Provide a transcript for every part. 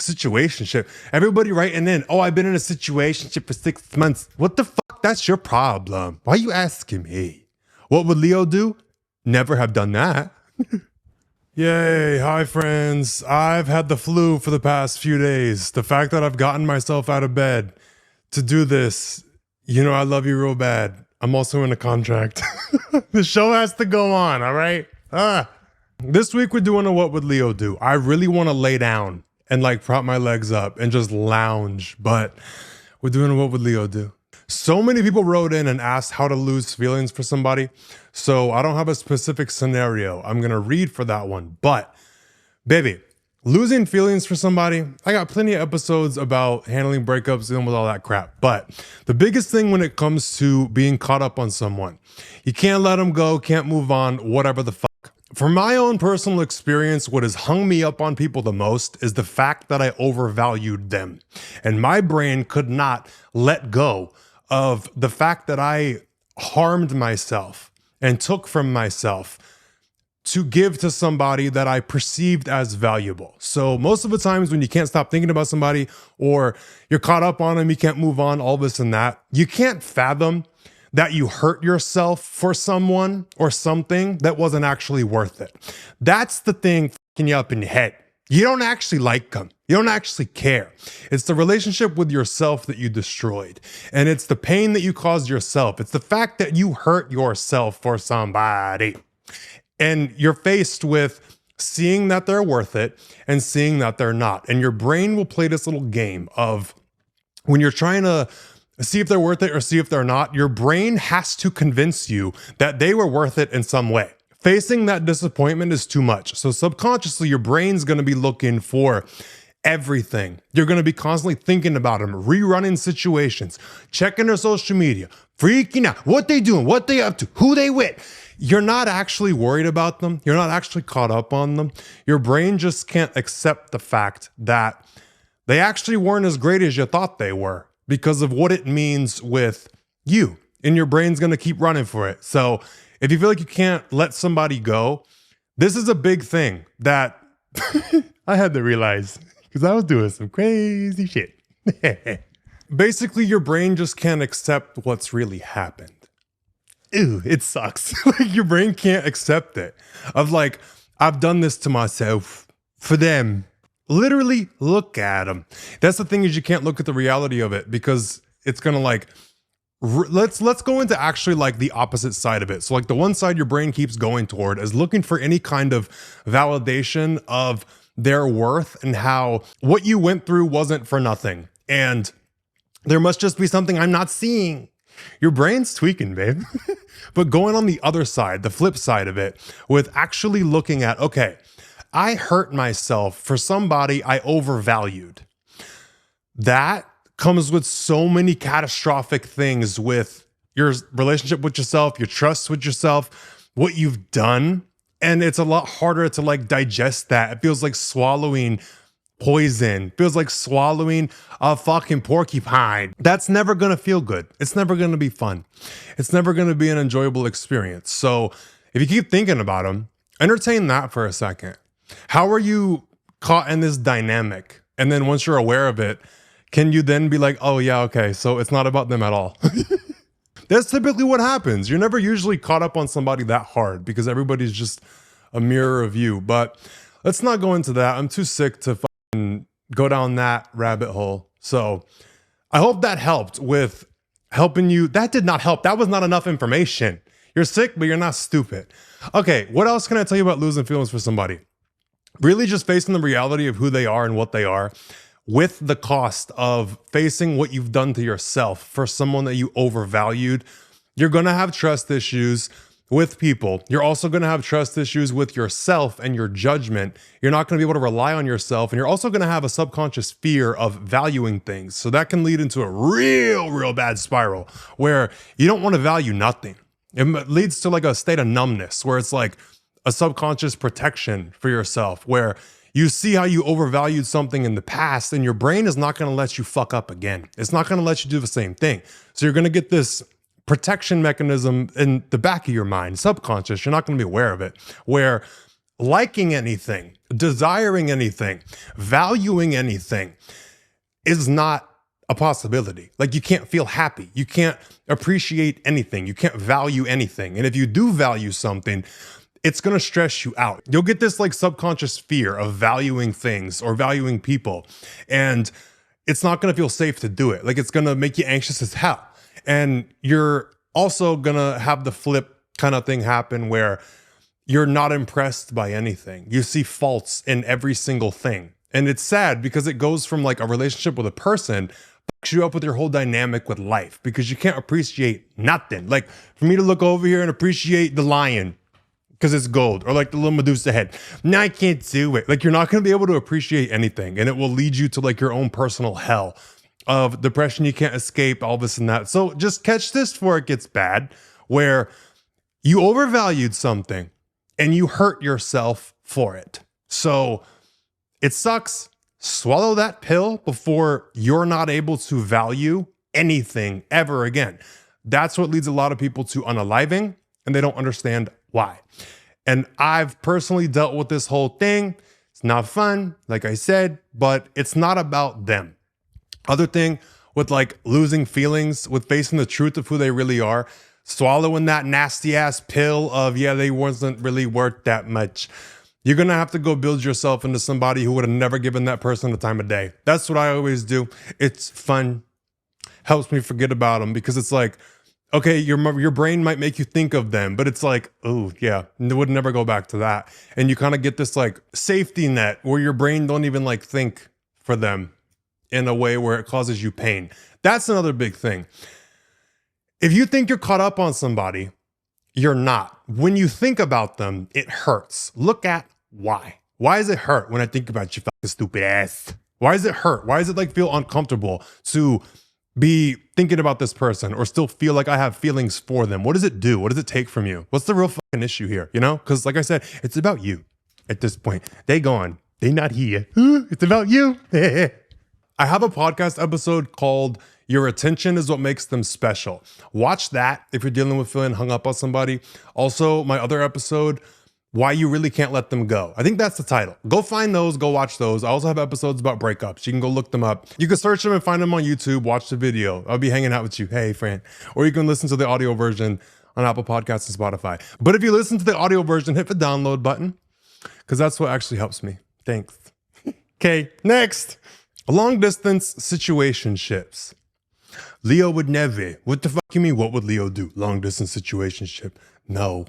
situationship. Everybody writing in, oh, I've been in a situationship for 6 months. What the fuck? That's your problem. Why are you asking me? What would Leo do? Never have done that. Yay, hi friends. I've had the flu for the past few days. The fact that I've gotten myself out of bed to do this, you know I love you real bad. I'm also in a contract. The show has to go on, all right? This week we're doing a What Would Leo Do? I really want to lay down and like prop my legs up and just lounge, but we're doing a What Would Leo Do? So many people wrote in and asked how to lose feelings for somebody. So I don't have a specific scenario I'm going to read for that one, but baby, losing feelings for somebody, I got plenty of episodes about handling breakups, dealing with all that crap. But the biggest thing when it comes to being caught up on someone, you can't let them go, can't move on, whatever the fuck. From my own personal experience, what has hung me up on people the most is the fact that I overvalued them. And my brain could not let go of the fact that I harmed myself and took from myself to give to somebody that I perceived as valuable. So most of the times when you can't stop thinking about somebody or you're caught up on them, you can't move on, all this and that, you can't fathom that you hurt yourself for someone or something that wasn't actually worth it. That's the thing fucking you up in your head. You don't actually like them. You don't actually care. It's the relationship with yourself that you destroyed. And it's the pain that you caused yourself. It's the fact that you hurt yourself for somebody. And you're faced with seeing that they're worth it and seeing that they're not. And your brain will play this little game of when you're trying to see if they're worth it or see if they're not, your brain has to convince you that they were worth it in some way. Facing that disappointment is too much. So subconsciously, your brain's going to be looking for everything. You're going to be constantly thinking about them, rerunning situations, checking their social media, freaking out, what they doing, what they up to, who they with. You're not actually worried about them. You're not actually caught up on them. Your brain just can't accept the fact that they actually weren't as great as you thought they were because of what it means with you. And your brain's going to keep running for it. So if you feel like you can't let somebody go, this is a big thing that I had to realize because I was doing some crazy shit. Basically, your brain just can't accept what's really happened. Ew, it sucks. Like your brain can't accept it. Of like, I've done this to myself for them. Literally look at them. That's the thing is you can't look at the reality of it because it's going to like, let's go into actually like the opposite side of it. So like the one side your brain keeps going toward is looking for any kind of validation of their worth and how what you went through wasn't for nothing. And there must just be something I'm not seeing. Your brain's tweaking, babe. But going on the other side, the flip side of it, with actually looking at, okay, I hurt myself for somebody I overvalued. That comes with so many catastrophic things with your relationship with yourself, your trust with yourself, what you've done. And it's a lot harder to like digest that. It feels like swallowing poison. It feels like swallowing a fucking porcupine. That's never going to feel good. It's never going to be fun. It's never going to be an enjoyable experience. So if you keep thinking about them, entertain that for a second. How are you caught in this dynamic? And then once you're aware of it, can you then be like, oh yeah, okay, so it's not about them at all. That's typically what happens. You're never usually caught up on somebody that hard because everybody's just a mirror of you. But let's not go into that. I'm too sick to fucking go down that rabbit hole. So I hope that helped with helping you. That did not help. That was not enough information. You're sick, but you're not stupid. Okay, what else can I tell you about losing feelings for somebody? Really just facing the reality of who they are and what they are with the cost of facing what you've done to yourself for someone that you overvalued. You're going to have trust issues with people. You're also going to have trust issues with yourself and your judgment. You're not going to be able to rely on yourself. And you're also going to have a subconscious fear of valuing things. So that can lead into a real bad spiral where you don't want to value nothing. It leads to like a state of numbness where it's like a subconscious protection for yourself where you see how you overvalued something in the past and your brain is not going to let you fuck up again. It's not going to let you do the same thing. So you're going to get this protection mechanism in the back of your mind, subconscious. You're not going to be aware of it, where liking anything desiring anything, valuing anything is not a possibility. Like, you can't feel happy. You can't appreciate anything. You can't value anything. And if you do value something, it's going to stress you out. You'll get this like subconscious fear of valuing things or valuing people. And it's not going to feel safe to do it. Like, it's going to make you anxious as hell. And you're also going to have the flip kind of thing happen where you're not impressed by anything. You see faults in every single thing. And it's sad because it goes from like a relationship with a person, fucks you up with your whole dynamic with life because you can't appreciate nothing. Like, for me to look over here and appreciate the lion because it's gold, or like the little Medusa head, no, I can't do it. Like, you're not going to be able to appreciate anything, and it will lead you to like your own personal hell of depression you can't escape, all this and that. So just catch this before it gets bad, where you overvalued something and you hurt yourself for it. So it sucks. Swallow that pill before you're not able to value anything ever again. That's what leads a lot of people to unaliving, and they don't understand why. And I've personally dealt with this whole thing. It's not fun, like I said, but it's not about them. Other thing with like losing feelings, with facing the truth of who they really are, swallowing that nasty ass pill of, yeah, they wasn't really worth that much. You're going to have to go build yourself into somebody who would have never given that person the time of day. That's what I always do. It's fun. Helps me forget about them, because it's like, okay, your brain might make you think of them, but it's like, oh yeah, it would never go back to that. And you kind of get this like safety net where your brain don't even like think for them in a way where it causes you pain. That's another big thing. If you think you're caught up on somebody, you're not. When you think about them, it hurts. Look at why. Why does it hurt when I think about you fucking stupid ass? Why does it hurt? Why does it like feel uncomfortable to be thinking about this person or still feel like I have feelings for them? What does it do? What does it take from you? What's the real fucking issue here? You know? Because like I said, it's about you at this point. They gone. They not here. It's about you. I have a podcast episode called Your Attention is What Makes Them Special. Watch that if you're dealing with feeling hung up on somebody. Also, my other episode, Why You Really Can't Let Them Go. I think that's the title. Go find those, go watch those. I also have episodes about breakups. You can go look them up. You can search them and find them on YouTube, watch the video. I'll be hanging out with you. Hey, friend. Or you can listen to the audio version on Apple Podcasts and Spotify. But if you listen to the audio version, hit the download button, because that's what actually helps me. Thanks. Okay, next. Long distance situationships. Leo would never. What the fuck you mean? What would Leo do? Long distance situationship. No.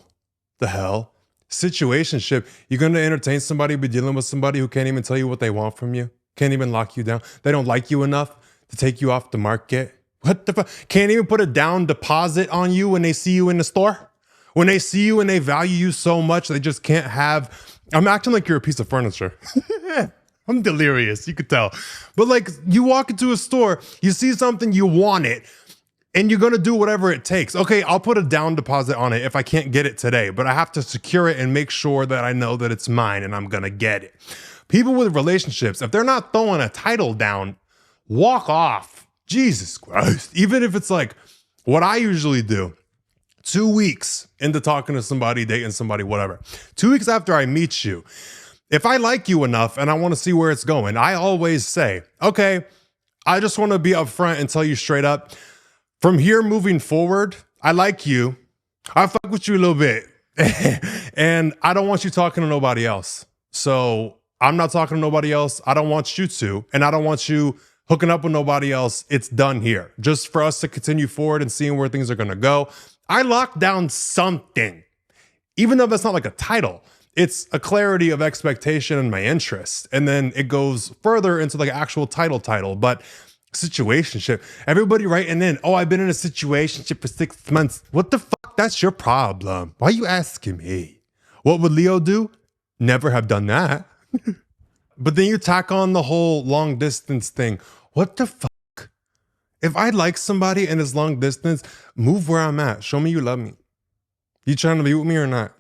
The hell? Situationship. You're going to entertain somebody, be dealing with somebody who can't even tell you what they want from you. Can't even lock you down. They don't like you enough to take you off the market. What the fuck? Can't even put a down deposit on you when they see you in the store. When they see you and they value you so much, they just can't have. I'm acting like you're a piece of furniture. I'm delirious, you could tell. But like, you walk into a store, you see something, you want it, and you're gonna do whatever it takes. Okay, I'll put a down deposit on it if I can't get it today, but I have to secure it and make sure that I know that it's mine and I'm gonna get it. People with relationships, if they're not throwing a title down, walk off. Jesus Christ. Even if it's like what I usually do, 2 weeks into talking to somebody, dating somebody, whatever. 2 weeks after I meet you, if I like you enough and I want to see where it's going, I always say, okay, I just want to be upfront and tell you straight up, from here moving forward, I like you. I fuck with you a little bit. And I don't want you talking to nobody else. So I'm not talking to nobody else. I don't want you to. And I don't want you hooking up with nobody else. It's done here. Just for us to continue forward and seeing where things are going to go. I locked down something, even though that's not like a title. It's a clarity of expectation and my interest. And then it goes further into like actual title, but situationship. Everybody writing in, oh, I've been in a situationship for 6 months. What the fuck? That's your problem. Why are you asking me? What would Leo do? Never have done that. But then you tack on the whole long distance thing. What the fuck? If I like somebody and it's long distance, move where I'm at. Show me you love me. You trying to be with me or not?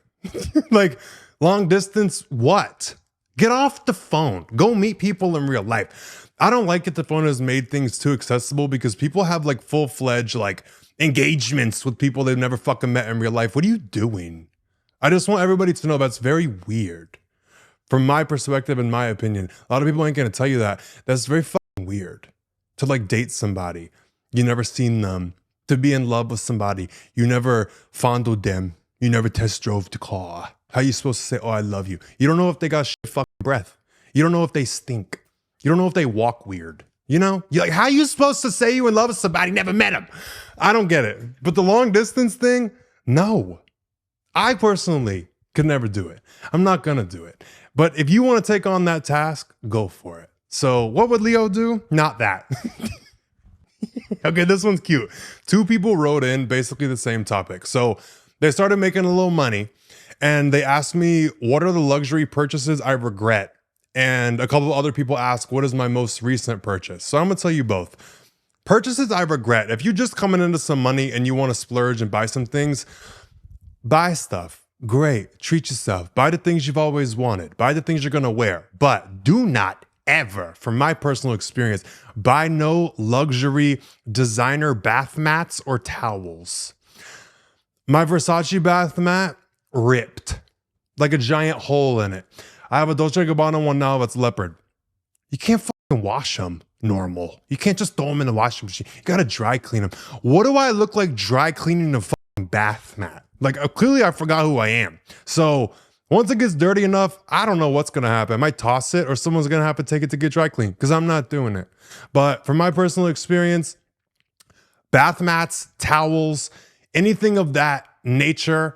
Like, long distance, what? Get off the phone. Go meet people in real life. I don't like it the phone has made things too accessible, because people have like full-fledged like engagements with people they've never fucking met in real life. What are you doing? I just want everybody to know that's very weird. From my perspective, in my opinion, a lot of people ain't gonna tell you that. That's very fucking weird to like date somebody you never seen them, to be in love with somebody you never fondled them, you never test drove the car. How you supposed to say, "Oh, I love you"? You don't know if they got shit fucking breath. You don't know if they stink. You don't know if they walk weird. You know, you're like, how you supposed to say you in love with somebody never met him? I don't get it. But the long distance thing, no. I personally could never do it. I'm not gonna do it. But if you want to take on that task, go for it. So what would Leo do? Not that. Okay, this one's cute. Two people wrote in basically the same topic. So they started making a little money and they asked me, what are the luxury purchases I regret? And a couple of other people asked, what is my most recent purchase? So I'm gonna tell you both. Purchases I regret. If you're just coming into some money and you want to splurge and buy some things, buy stuff. Great. Treat yourself. Buy the things you've always wanted. Buy the things you're gonna wear. But do not ever, from my personal experience, buy no luxury designer bath mats or towels. My Versace bath mat ripped, like a giant hole in it. I have a Dolce & Gabbana one now that's leopard. You can't fucking wash them normal. You can't just throw them in the washing machine. You gotta dry clean them. What do I look like dry cleaning the fucking bath mat? Like, clearly I forgot who I am. So once it gets dirty enough, I don't know what's gonna happen. I might toss it or someone's gonna have to take it to get dry cleaned because I'm not doing it. But from my personal experience, bath mats, towels, anything of that nature,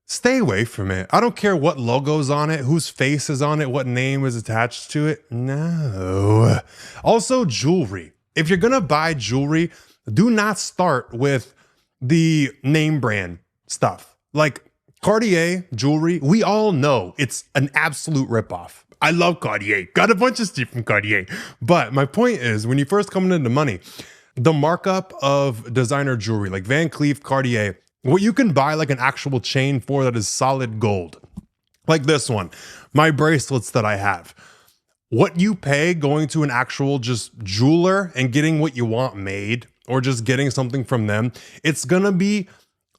stay away from it. I don't care what logo's on it, whose face is on it, what name is attached to it. No. Also, jewelry. If you're gonna buy jewelry, do not start with the name brand stuff. Like Cartier jewelry, we all know it's an absolute ripoff. I love Cartier. Got a bunch of stuff from Cartier. But my point is, when you first come into money, the markup of designer jewelry, like Van Cleef, Cartier, what you can buy like an actual chain for that is solid gold. Like this one, my bracelets that I have. What you pay going to an actual just jeweler and getting what you want made or just getting something from them, it's gonna be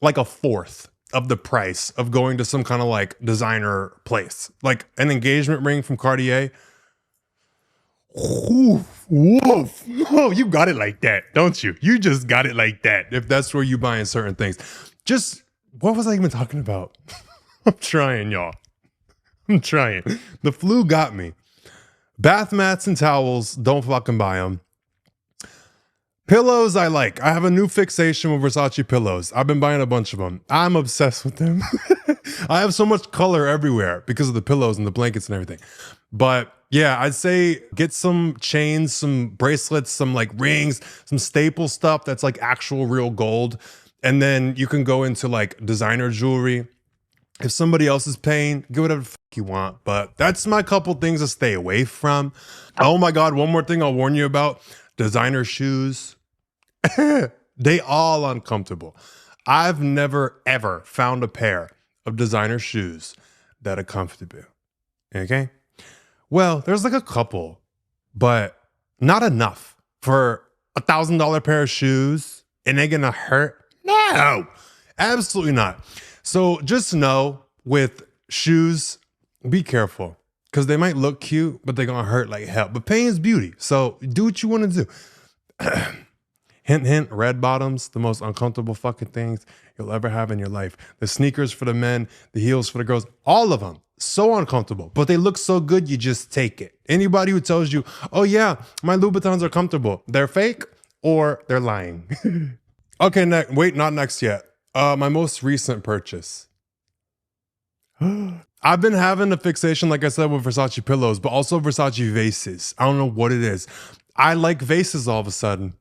like a fourth of the price of going to some kind of like designer place. Like an engagement ring from Cartier. Woof, woof. Oh, you got it like that, don't you? You just got it like that. If that's where you buying certain things. Just, what was I even talking about? I'm trying, y'all. I'm trying. The flu got me. Bath mats and towels, don't fucking buy them. Pillows I like. I have a new fixation with Versace pillows. I've been buying a bunch of them. I'm obsessed with them. I have so much color everywhere because of the pillows and the blankets and everything. But yeah, I'd say get some chains, some bracelets, some like rings, some staple stuff that's like actual real gold. And then you can go into like designer jewelry. If somebody else is paying, get whatever the fuck you want. But that's my couple things to stay away from. Oh my God, one more thing I'll warn you about. Designer shoes. They all uncomfortable. I've never ever found a pair of designer shoes that are comfortable. Okay? Well, there's like a couple, but not enough for $1,000 pair of shoes and they're gonna hurt. No, absolutely not. So just know with shoes, be careful because they might look cute, but they're gonna hurt like hell. But pain is beauty. So do what you want to do. Hint, hint, red bottoms, the most uncomfortable fucking things you'll ever have in your life. The sneakers for the men, the heels for the girls, all of them. So uncomfortable, but they look so good, you just take it. Anybody who tells you, oh yeah, my Louboutins are comfortable, they're fake or they're lying. Okay, wait, not next yet. My most recent purchase. I've been having a fixation, like I said, with Versace pillows, but also Versace vases. I don't know what it is. I like vases all of a sudden.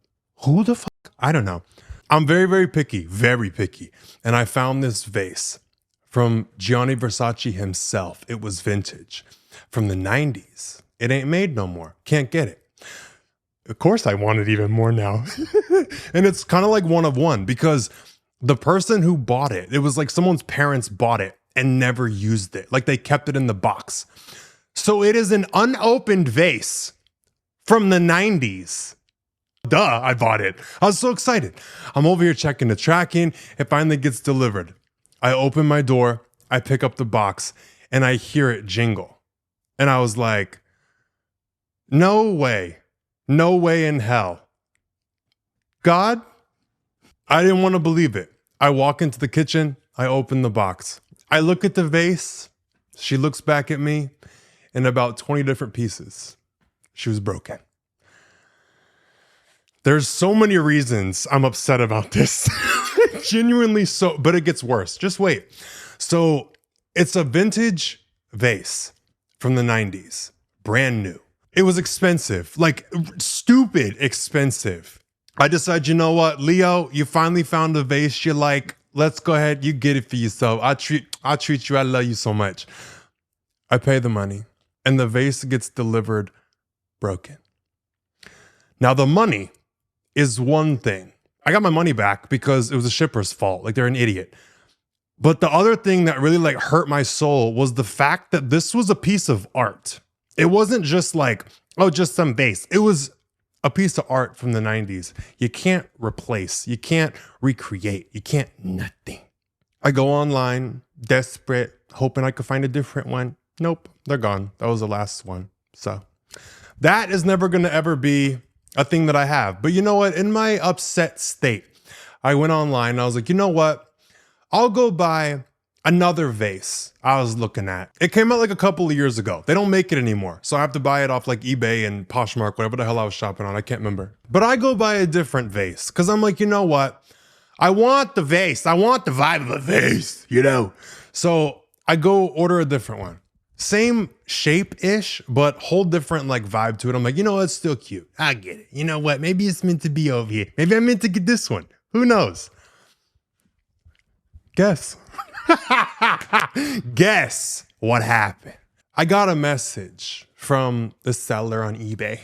Who the fuck? I don't know. I'm very, very picky, very picky. And I found this vase from Gianni Versace himself. It was vintage from the 90s. It ain't made no more. Can't get it. Of course I want it even more now. And it's kind of like one of one because the person who bought it, it was like someone's parents bought it and never used it. Like they kept it in the box. So it is an unopened vase from the 90s. Duh, I bought it. I was so excited. I'm over here checking the tracking. It finally gets delivered. I open my door, I pick up the box, and I hear it jingle. And I was like, no way. No way in hell. God, I didn't want to believe it. I walk into the kitchen. I open the box. I look at the vase. She looks back at me in about 20 different pieces. She was broken. There's so many reasons I'm upset about this. Genuinely so, but it gets worse. Just wait. So it's a vintage vase from the 90s, brand new. It was expensive, like stupid expensive. I decided, you know what, Leo, you finally found a vase you like. Let's go ahead. You get it for yourself. I'll treat you. I love you so much. I pay the money and the vase gets delivered broken. Now the money is one thing. I got my money back because it was the shipper's fault. Like they're an idiot. But the other thing that really like hurt my soul was the fact that this was a piece of art. It wasn't just like, oh, just some vase. It was a piece of art from the 90s. You can't replace, you can't recreate, you can't nothing. I go online, desperate, hoping I could find a different one. Nope, they're gone. That was the last one. So that is never going to ever be a thing that I have. But you know what? In my upset state, I went online and I was like, you know what? I'll go buy another vase I was looking at. It came out like a couple of years ago. They don't make it anymore. So I have to buy it off like eBay and Poshmark, whatever the hell I was shopping on. I can't remember. But I go buy a different vase because I'm like, you know what? I want the vase. I want the vibe of a vase, you know? So I go order a different one. Same shape-ish, but whole different like vibe to it. I'm like, you know what? It's still cute. I get it. You know what? Maybe it's meant to be over here. Maybe I'm meant to get this one. Who knows? Guess. Guess what happened? I got a message from the seller on eBay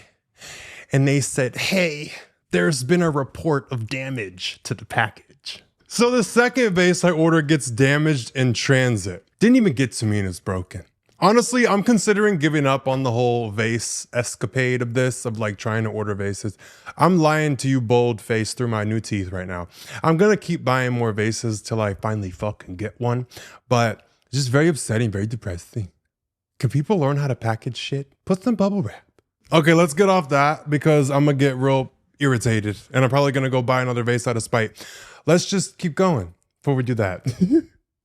and they said, hey, there's been a report of damage to the package. So the second vase I ordered gets damaged in transit. Didn't even get to me and it's broken. Honestly, I'm considering giving up on the whole vase escapade of this, of like trying to order vases. I'm lying to you bold face through my new teeth right now. I'm going to keep buying more vases till I finally fucking get one. But it's just very upsetting, very depressing. Can people learn how to package shit? Put some bubble wrap. Okay, let's get off that because I'm going to get real irritated and I'm probably going to go buy another vase out of spite. Let's just keep going before we do that.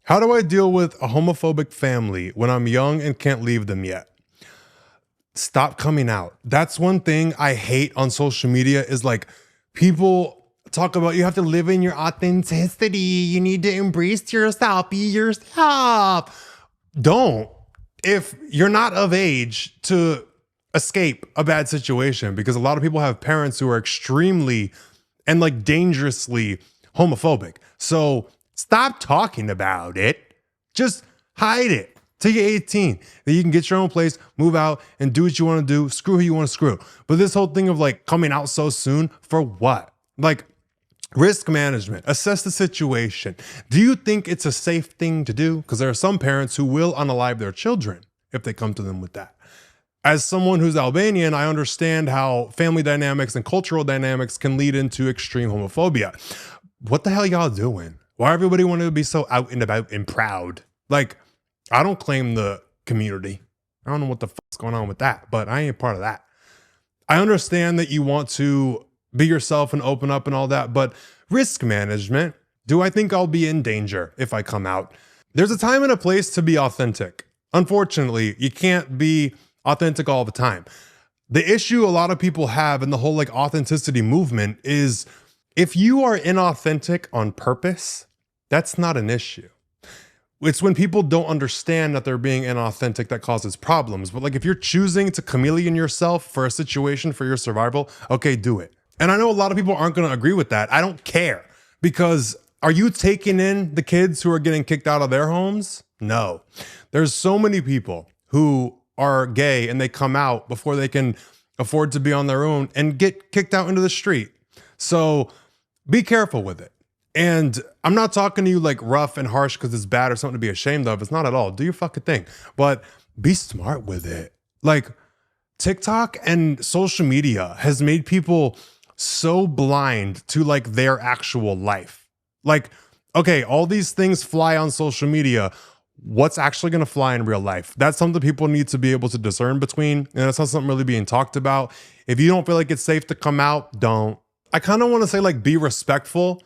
How do I deal with a homophobic family when I'm young and can't leave them yet? Stop coming out. That's one thing I hate on social media is like people talk about you have to live in your authenticity. You need to embrace yourself, be yourself. Don't. If you're not of age to escape a bad situation, because a lot of people have parents who are extremely and like dangerously homophobic. So stop talking about it. Just hide it till you're 18. Then you can get your own place, move out, and do what you want to do. Screw who you want to screw. But this whole thing of like coming out so soon, for what? Like risk management, assess the situation. Do you think it's a safe thing to do? Because there are some parents who will unalive their children if they come to them with that. As someone who's Albanian, I understand how family dynamics and cultural dynamics can lead into extreme homophobia. What the hell y'all doing? Why everybody want to be so out and about and proud? Like, I don't claim the community. I don't know what the fuck's going on with that, but I ain't part of that. I understand that you want to be yourself and open up and all that, but risk management, do I think I'll be in danger if I come out? There's a time and a place to be authentic. Unfortunately, you can't be authentic all the time. The issue a lot of people have in the whole like authenticity movement is if you are inauthentic on purpose, that's not an issue. It's when people don't understand that they're being inauthentic that causes problems. But like if you're choosing to chameleon yourself for a situation for your survival, okay, do it. And I know a lot of people aren't going to agree with that. I don't care because are you taking in the kids who are getting kicked out of their homes? No. There's so many people who are gay and they come out before they can afford to be on their own and get kicked out into the street. So be careful with it. And I'm not talking to you like rough and harsh because it's bad or something to be ashamed of. It's not at all. Do your fucking thing, but be smart with it. Like TikTok and social media has made people so blind to like their actual life. Like, okay, all these things fly on social media. what's actually going to fly in real life. That's something people need to be able to discern between. And it's not something really being talked about. If you don't feel like it's safe to come out, don't. I kind of want to say like, be respectful,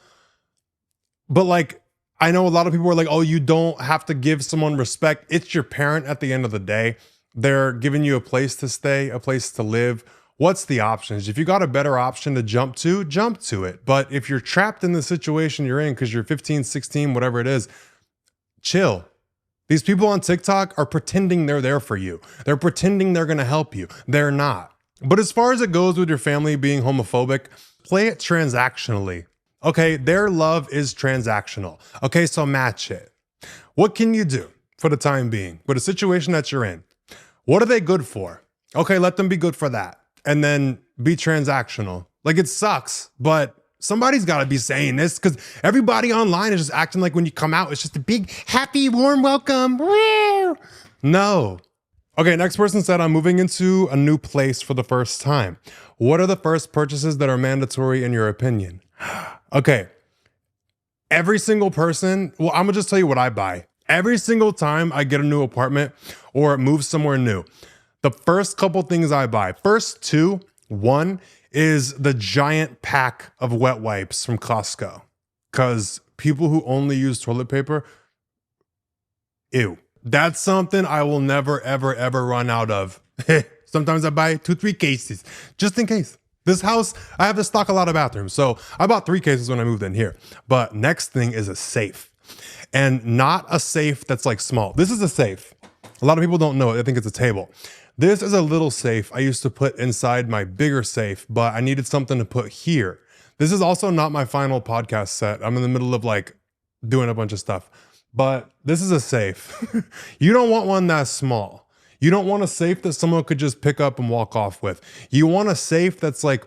but like, I know a lot of people are like, oh, you don't have to give someone respect. It's your parent at the end of the day. They're giving you a place to stay, a place to live. What's the options? If you got a better option to jump to it. But if you're trapped in the situation you're in because you're 15, 16, whatever it is, chill. These people on TikTok are pretending they're there for you. They're pretending they're going to help you. They're not. But as far as it goes with your family being homophobic, play it transactionally. Okay, their love is transactional. Okay, so match it. What can you do for the time being with a situation that you're in? What are they good for? Okay, let them be good for that. And then be transactional. Like, it sucks, but somebody's got to be saying this because everybody online is just acting like when you come out, it's just a big, happy, warm welcome. Woo! No. Okay, next person said, I'm moving into a new place for the first time. What are the first purchases that are mandatory in your opinion? Okay, every single person, well, I'm gonna just tell you what I buy. Every single time I get a new apartment or move somewhere new, the first couple things I buy, first two, one is the giant pack of wet wipes from Costco. Because people who only use toilet paper, ew. That's something I will never, ever, ever run out of. Sometimes I buy 2-3 cases, just in case. This house, I have to stock a lot of bathrooms. So I bought 3 cases when I moved in here. But next thing is a safe. And not a safe that's like small. This is a safe. A lot of people don't know it. They think it's a table. This is a little safe I used to put inside my bigger safe, but I needed something to put here. This is also not my final podcast set. I'm in the middle of like doing a bunch of stuff. But this is a safe. You don't want one that's small. You don't want a safe that someone could just pick up and walk off with. You want a safe that's like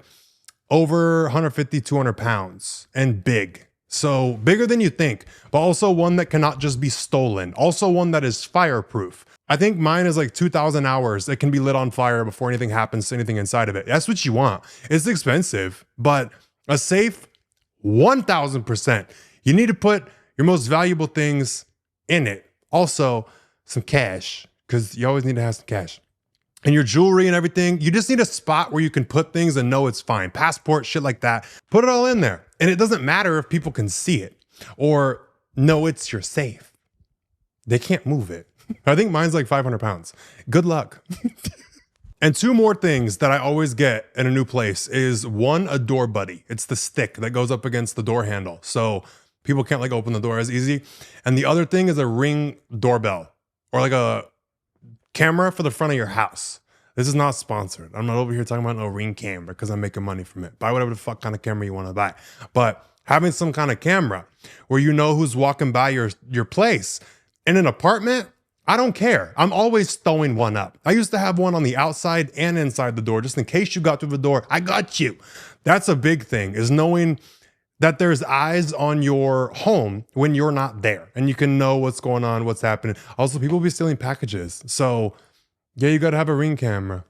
over 150, 200 pounds and big. So bigger than you think, but also one that cannot just be stolen. Also one that is fireproof. I think mine is like 2,000 hours. It can be lit on fire before anything happens to anything inside of it. That's what you want. It's expensive, but a safe, 1,000%. You need to put your most valuable things in it. Also, some cash, because you always need to have some cash. And your jewelry and everything, you just need a spot where you can put things and know it's fine. Passport, shit like that. Put it all in there. And it doesn't matter if people can see it or know it's your safe. They can't move it. I think mine's like 500 pounds. Good luck. And 2 more things that I always get in a new place is 1, a door buddy. It's the stick that goes up against the door handle. So people can't like open the door as easy. And the other thing is a Ring doorbell or like a camera for the front of your house. This is not sponsored. I'm not over here talking about no Ring camera because I'm making money from it. Buy whatever the fuck kind of camera you want to buy. But having some kind of camera where you know who's walking by your place. In an apartment, I don't care. I'm always throwing one up. I used to have one on the outside and inside the door, just in case you got through the door. I got you. That's a big thing, is knowing that there's eyes on your home when you're not there and you can know what's going on, what's happening. Also, people be stealing packages. So yeah, you got to have a Ring camera.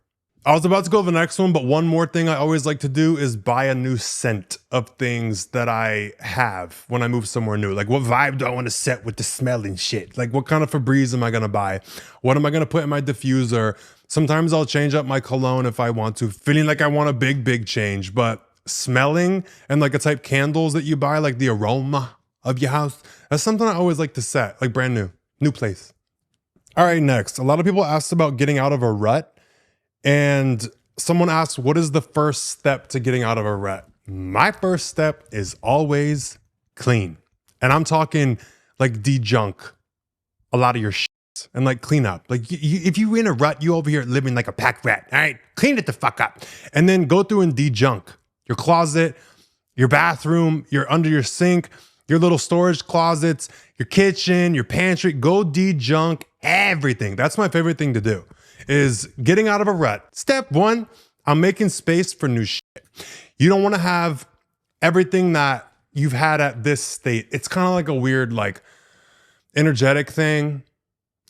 I was about to go to the next one, but one more thing I always like to do is buy a new scent of things that I have when I move somewhere new. Like, what vibe do I want to set with the smell and shit? Like, what kind of Febreze am I going to buy? What am I going to put in my diffuser? Sometimes I'll change up my cologne if I want to, feeling like I want a big, big change. But smelling and like a type candles that you buy, like the aroma of your house, that's something I always like to set, like brand new place. All right, next. A lot of people asked about getting out of a rut. And someone asked, what is the first step to getting out of a rut? My first step is always clean. And I'm talking like de-junk a lot of your shit and like clean up. Like if you're in a rut, you over here living like a pack rat. All right, clean it the fuck up. And then go through and de-junk your closet, your bathroom, your under your sink, your little storage closets, your kitchen, your pantry. Go de-junk everything. That's my favorite thing to do. Is getting out of a rut. Step 1, I'm making space for new shit. You don't want to have everything that you've had at this state. It's kind of like a weird, like, energetic thing.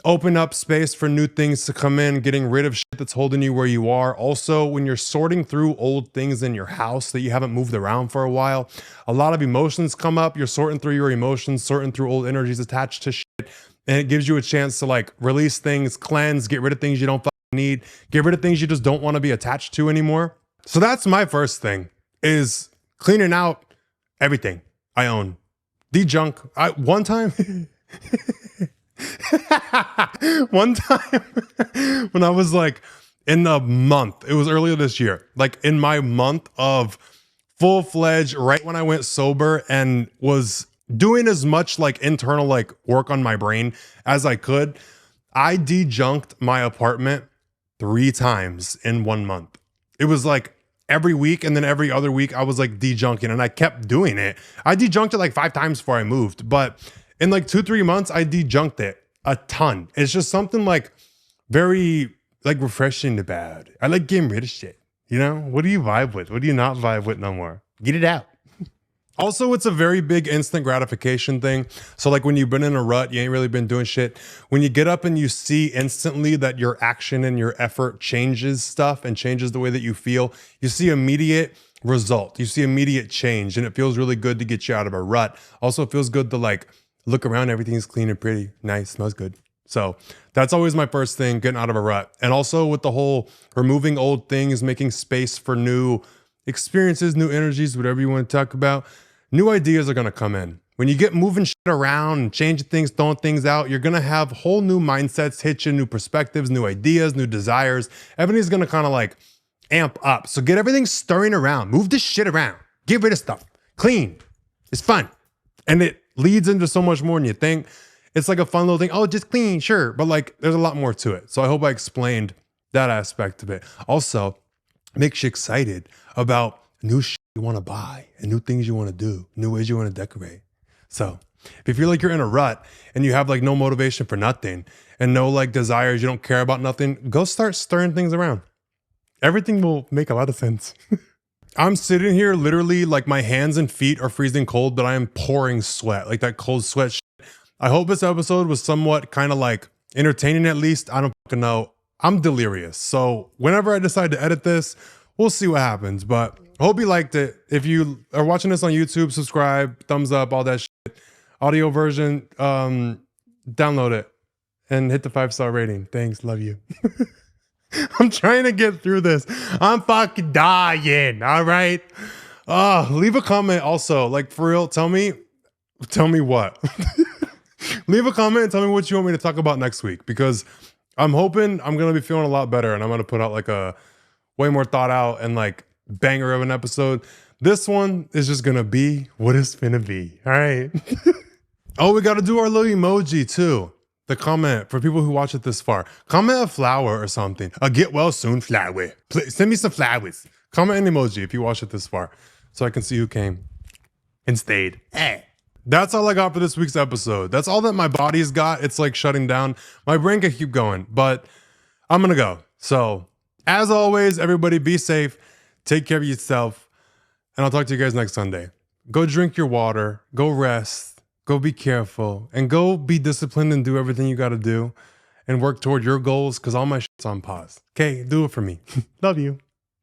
Open up space for new things to come in, getting rid of shit that's holding you where you are. Also, when you're sorting through old things in your house that you haven't moved around for a while, a lot of emotions come up. You're sorting through your emotions, sorting through old energies attached to shit. And it gives you a chance to like release things, cleanse, get rid of things you don't need, get rid of things you just don't want to be attached to anymore. So that's my first thing, is cleaning out everything I own. De-junk. One time when I was like in the month, it was earlier this year, like in my month of full-fledged, right when I went sober and was doing as much like internal like work on my brain as I could, I de-junked my apartment 3 times in 1 month. It was like every week, and then every other week I was like de-junking, and I kept doing it. I de-junked it like 5 times before I moved, but in like 2-3 months, I de-junked it a ton. It's just something like very like refreshing about it. I like getting rid of shit. You know, what do you vibe with? What do you not vibe with no more? Get it out. Also, it's a very big instant gratification thing. So like when you've been in a rut, you ain't really been doing shit. When you get up and you see instantly that your action and your effort changes stuff and changes the way that you feel, you see immediate result. You see immediate change, and it feels really good to get you out of a rut. Also, it feels good to like look around, everything's clean and pretty, nice, smells good. So that's always my first thing, getting out of a rut. And also with the whole removing old things, making space for new experiences, new energies, whatever you want to talk about. New ideas are going to come in. When you get moving shit around and changing things, throwing things out, you're going to have whole new mindsets hit you, new perspectives, new ideas, new desires. Everything's going to kind of like amp up. So get everything stirring around. Move this shit around. Get rid of stuff. Clean. It's fun. And it leads into so much more than you think. It's like a fun little thing. Oh, just clean, sure. But like there's a lot more to it. So I hope I explained that aspect of it. Also, makes you excited about new shit you want to buy and new things you want to do, new ways you want to decorate. So if you feel like you're in a rut and you have like no motivation for nothing and no like desires, you don't care about nothing, go start stirring things around. Everything will make a lot of sense. I'm sitting here literally like my hands and feet are freezing cold, but I am pouring sweat, like that cold sweat shit. I hope this episode was somewhat kind of like entertaining at least. I don't fucking know. I'm delirious. So whenever I decide to edit this, we'll see what happens. But I hope you liked it. If you are watching this on YouTube, subscribe, thumbs up, all that shit. Audio version, download it and hit the 5-star rating. Thanks. Love you. I'm trying to get through this. I'm fucking dying. All right. Leave a comment also. Like for real, tell me what. Leave a comment and tell me what you want me to talk about next week, because I'm hoping I'm going to be feeling a lot better and I'm going to put out like a way more thought out and like banger of an episode. This one is just going to be what it's going to be. All right. Oh, we got to do our little emoji too. The comment for people who watch it this far. Comment a flower or something. A get well soon flower. Please send me some flowers. Comment an emoji if you watch it this far so I can see who came and stayed. That's all I got for this week's episode. That's all that my body's got. It's like shutting down. My brain can keep going, but I'm going to go. So as always, everybody be safe. Take care of yourself. And I'll talk to you guys next Sunday. Go drink your water. Go rest. Go be careful. And go be disciplined and do everything you got to do. And work toward your goals, because all my shit's on pause. Okay, do it for me. Love you.